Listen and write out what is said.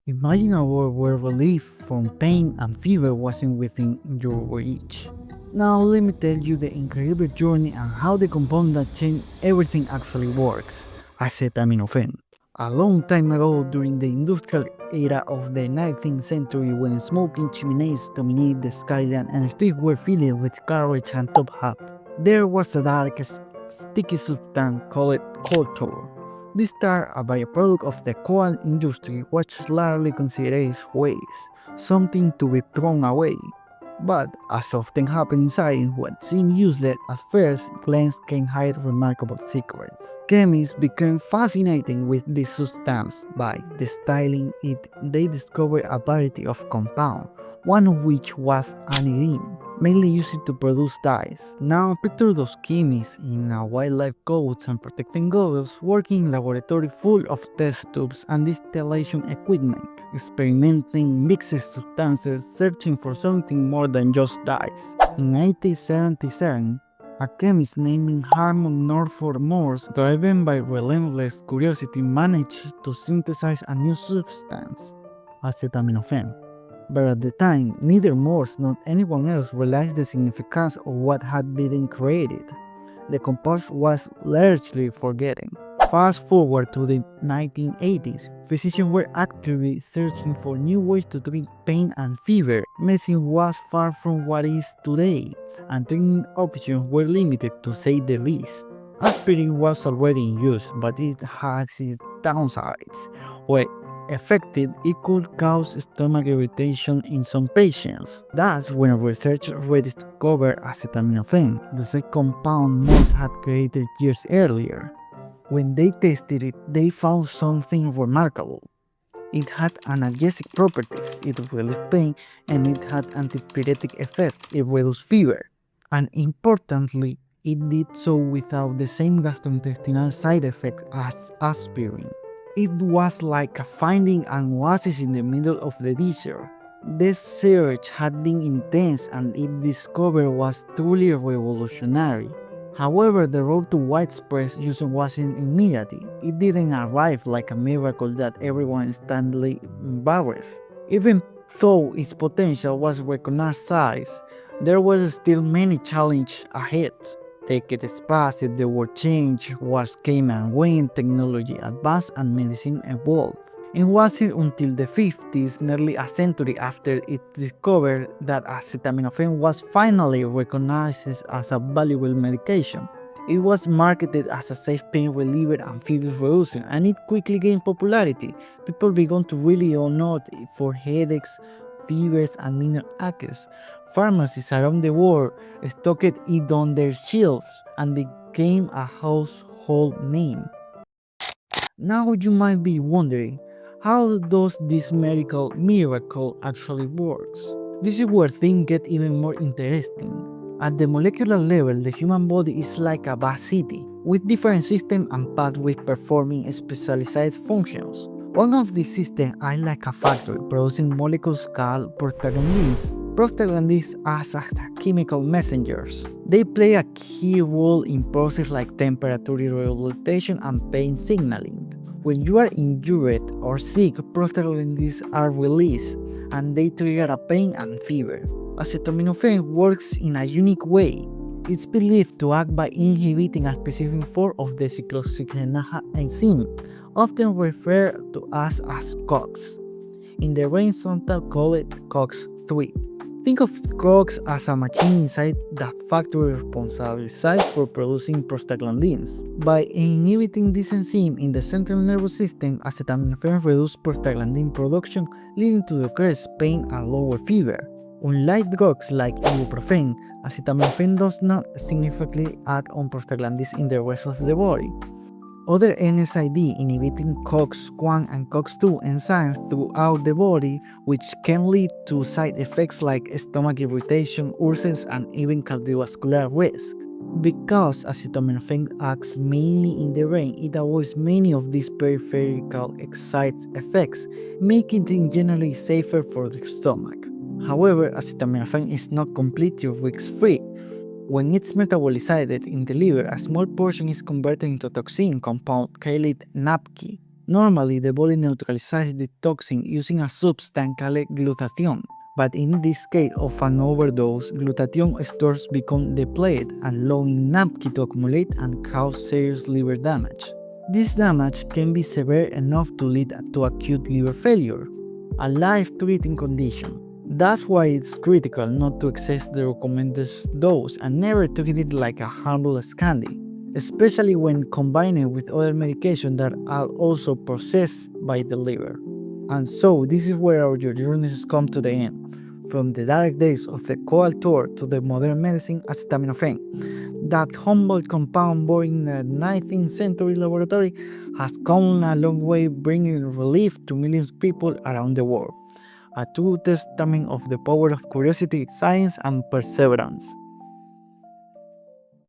Imagine a world where relief from pain and fever wasn't within your reach. Now let me tell you the incredible journey and how the compound that changed everything actually works, acetaminophen. A long time ago, during the industrial era of the 19th century, when smoking chimneys dominated the skyline and streets were filled with garbage and top hat, there was a dark, sticky substance called coal tar. This tar, a byproduct of the coal industry, was largely considered waste, something to be thrown away. But, as often happens in science, what seemed useless at first glance can hide remarkable secrets. Chemists became fascinated with this substance. By distilling it, they discovered a variety of compounds, one of which was aniline, mainly used to produce dyes. Now picture those chemists in wildlife coats and protecting goggles working in a laboratory full of test tubes and distillation equipment, experimenting mixed substances, searching for something more than just dyes. In 1877, a chemist named Harmon Norfolk Morse, driven by relentless curiosity, managed to synthesize a new substance, acetaminophen. But at the time, neither Morse nor anyone else realized the significance of what had been created. The compound was largely forgotten. Fast forward to the 1980s, physicians were actively searching for new ways to treat pain and fever. Medicine was far from what it is today, and treatment options were limited to say the least. Aspirin was already in use, but it has its downsides. When effective, it could cause stomach irritation in some patients. That's when researchers rediscovered acetaminophen, the same compound Morse had created years earlier. When they tested it, they found something remarkable. It had analgesic properties, it relieved pain, and it had antipyretic effects, it reduced fever. And importantly, it did so without the same gastrointestinal side effects as aspirin. It was like finding an oasis in the middle of the desert. The search had been intense and its discovery was truly revolutionary. However, the road to widespread use wasn't immediate. It didn't arrive like a miracle that everyone instantly embraced. Even though its potential was recognized, there were still many challenges ahead. Decades passed, the world changed, wars came and went, technology advanced, and medicine evolved. It wasn't until the 50s, nearly a century after it discovered, that acetaminophen was finally recognized as a valuable medication. It was marketed as a safe pain reliever and fever reducer, and it quickly gained popularity. People began to really honor it for headaches, fevers, and minor aches. Pharmacies around the world stocked it on their shelves and became a household name. Now you might be wondering, how does this medical miracle actually works? This is where things get even more interesting. At the molecular level, the human body is like a vast city, with different systems and pathways performing specialized functions. One of these systems is like a factory, producing molecules called prostaglandins. Prostaglandins act as chemical messengers. They play a key role in processes like temperature regulation and pain signaling. When you are injured or sick, prostaglandins are released, and they trigger a pain and fever. Acetaminophen works in a unique way. It's believed to act by inhibiting a specific form of the cyclooxygenase enzyme, often referred to as COX. In the brain, sometimes called COX-3. Think of COX as a machine inside that factory responsible for producing prostaglandins. By inhibiting this enzyme in the central nervous system, acetaminophen reduces prostaglandin production, leading to decreased pain and lower fever. Unlike drugs like ibuprofen, acetaminophen does not significantly act on prostaglandins in the rest of the body. Other NSAID inhibiting COX-1 and COX-2 enzymes throughout the body, which can lead to side effects like stomach irritation, ulcers, and even cardiovascular risk. Because acetaminophen acts mainly in the brain, it avoids many of these peripheral side effects, making it generally safer for the stomach. However, acetaminophen is not completely risk-free. When it's metabolized in the liver, a small portion is converted into a toxin compound called NAPQI. Normally, the body neutralizes the toxin using a substance called glutathione. But in this case of an overdose, glutathione stores become depleted, allowing NAPQI to accumulate and cause serious liver damage. This damage can be severe enough to lead to acute liver failure, a life-threatening condition. That's why it's critical not to excess the recommended dose and never to treat it like a harmless candy, especially when combined with other medications that are also processed by the liver. And so this is where our journeys come to the end. From the dark days of the cold tour to the modern medicine acetaminophen, that humble compound born in the 19th century laboratory has come a long way bringing relief to millions of people around the world. A true testament of the power of curiosity, science, and perseverance.